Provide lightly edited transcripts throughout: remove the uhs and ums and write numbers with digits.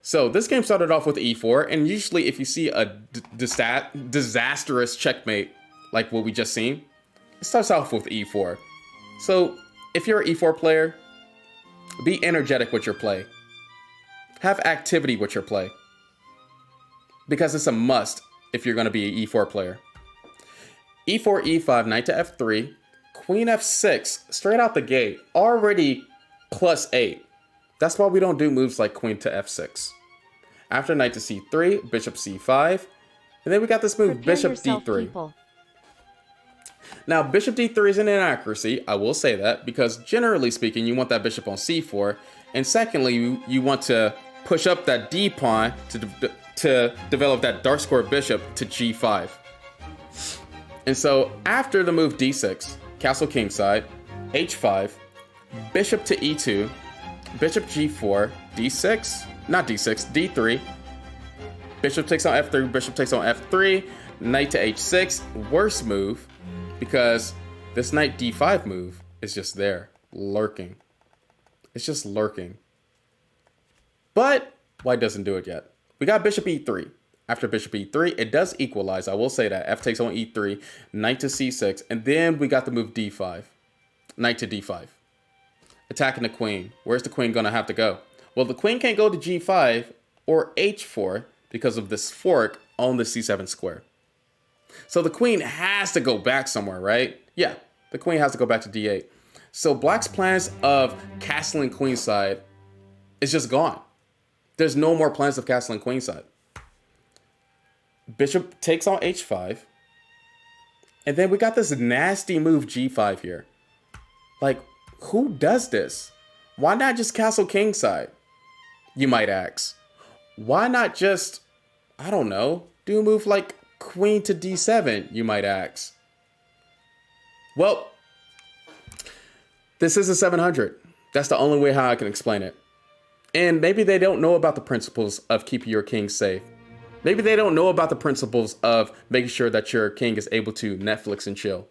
So this game started off with e4, and usually if you see a disastrous checkmate like what we just seen, it starts off with e4. So if you're an e4 player, be energetic with your play. Have activity with your play. Because it's a must if you're going to be an e4 player. e4, e5, knight to f3, queen f6, straight out the gate, already +8. That's why we don't do moves like queen to f6. After knight to c3, bishop c5, and then we got this move, Prepare bishop yourself, d3. people. Now, bishop d3 is an inaccuracy, I will say that, because generally speaking, you want that bishop on c4, and secondly, you want to push up that d pawn to develop that dark square bishop to g5. And so after the move d6, castle kingside, h5, bishop to e2, bishop g4, d6, not d6, d3, bishop takes on f3, bishop takes on f3, knight to h6, worst move, because this knight d5 move is just there, lurking. It's just lurking. But white doesn't do it yet. We got bishop e3. After bishop e3, it does equalize, I will say that. F takes on e3, knight to c6, and then we got the move d5, knight to d5. Attacking the queen. Where's the queen gonna have to go? Well, the queen can't go to g5 or h4 because of this fork on the c7 square. So the queen has to go back somewhere, right? Yeah, the queen has to go back to d8. So black's plans of castling queenside is just gone. There's no more plans of castling queenside. Bishop takes on h5. And then we got this nasty move g5 here. Like, who does this? Why not just castle kingside? You might ask. Why not just, I don't know, do a move like queen to d7, you might ask. Well, this is a 700. That's the only way how I can explain it. And maybe they don't know about the principles of keeping your king safe. Maybe they don't know about the principles of making sure that your king is able to Netflix and chill.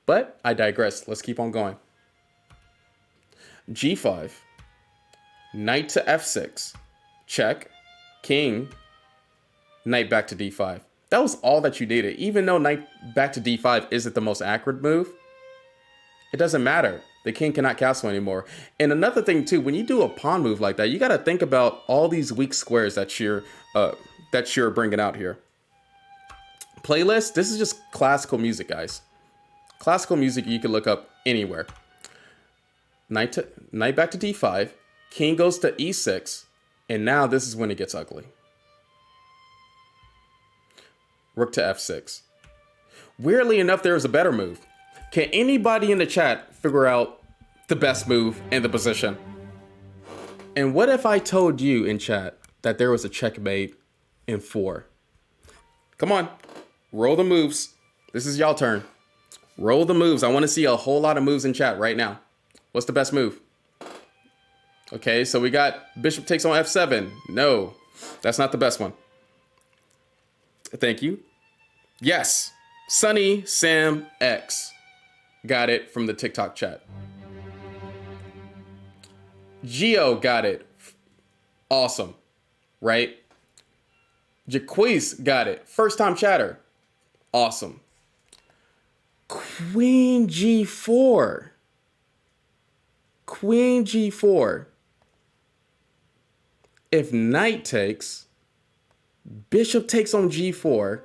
But I digress. Let's keep on going. g5, knight to f6, check, king, knight back to d5. That was all that you needed. Even though knight back to d5 isn't the most accurate move, it doesn't matter. The king cannot castle anymore. And another thing too, when you do a pawn move like that, you got to think about all these weak squares that you're bringing out here. Playlist, this is just classical music, guys. Classical music you can look up anywhere. Knight back to d5, king goes to e6, and now this is when it gets ugly. Rook to f6. Weirdly enough, there is a better move. Can anybody in the chat figure out the best move in the position? And what if I told you in chat that there was a checkmate in 4? Come on, roll the moves. This is y'all turn. Roll the moves. I want to see a whole lot of moves in chat right now. What's the best move? Okay, so we got bishop takes on f7. No, that's not the best one. Thank you. Yes, Sunny Sam X got it from the TikTok chat. Geo got it. Awesome, right? Jaquise got it. First time chatter. Awesome. Queen g4. Queen g4. If knight takes, bishop takes on g4,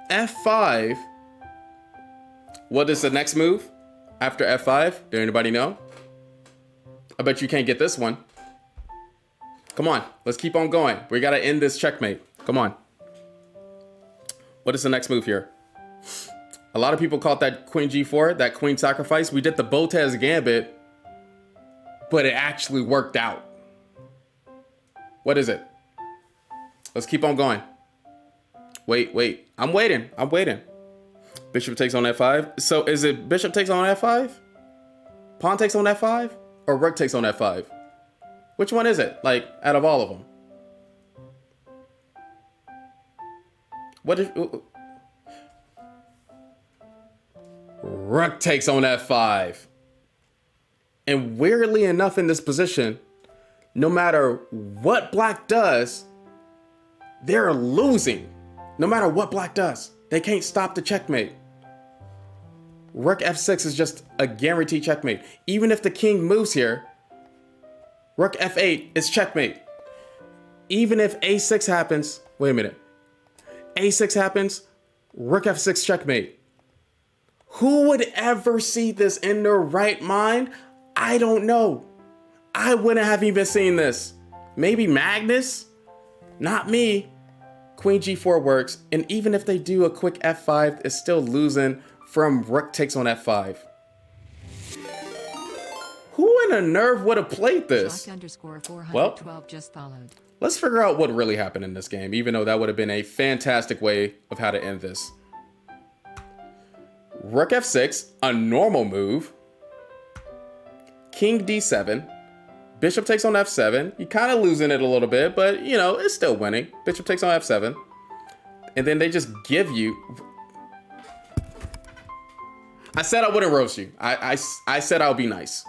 f5. What is the next move after f5? Do anybody know? I bet you can't get this one. Come on, let's keep on going. We gotta end this checkmate. Come on. What is the next move here? A lot of people called that queen g4, that queen sacrifice. We did the Botez gambit, but it actually worked out. What is it? Let's keep on going. Wait. I'm waiting. Bishop takes on f5. So is it bishop takes on f5? Pawn takes on f5? Or rook takes on f5? Which one is it? Like, out of all of them? What if... Rook takes on f5. And weirdly enough in this position, no matter what black does, they're losing. No matter what black does, they can't stop the checkmate. Rook f6 is just a guaranteed checkmate. Even if the king moves here, rook f8 is checkmate. Even if a6 happens, wait a minute. a6 happens, rook f6 checkmate. Who would ever see this in their right mind? I don't know. I wouldn't have even seen this. Maybe Magnus? Not me. Queen g4 works, and even if they do a quick f5, it's still losing from rook takes on f5. Who in a nerve would have played this? Well, just followed. Let's figure out what really happened in this game, even though that would have been a fantastic way of how to end this. Rook f6, a normal move. King d7. Bishop takes on f7. You're kind of losing it a little bit, but you know, it's still winning. Bishop takes on f7. And then they just give you... I said I wouldn't roast you. I said I'll be nice.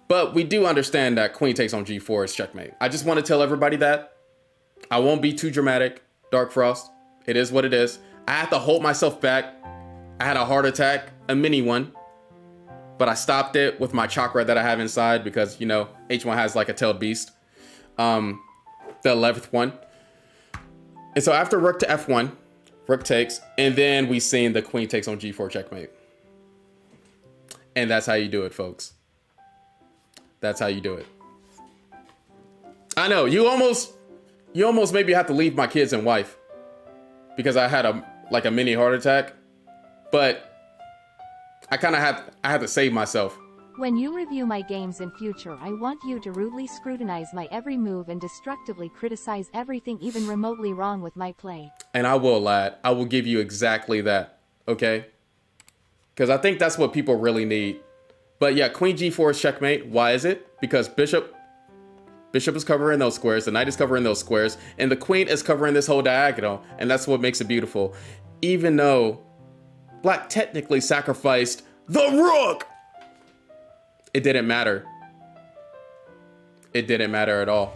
But we do understand that queen takes on g4 is checkmate. I just want to tell everybody that. I won't be too dramatic. Dark Frost. It is what it is. I have to hold myself back. I had a heart attack, a mini one. But I stopped it with my chakra that I have inside because, you know, H1 has like a tailed beast. The 11th one. And so after rook to f1, rook takes, and then we seen the queen takes on g4 checkmate. And that's how you do it, folks. That's how you do it. I know, you almost maybe have to leave my kids and wife because I had a mini heart attack, but I had to save myself. When you review my games in future, I want you to rudely scrutinize my every move and destructively criticize everything even remotely wrong with my play. And I will, lad. I will give you exactly that, okay? Because I think that's what people really need. But yeah, queen g4 is checkmate. Why is it? Because bishop is covering those squares, the knight is covering those squares, and the queen is covering this whole diagonal, and that's what makes it beautiful. Even though black technically sacrificed the rook, it didn't matter. It didn't matter at all.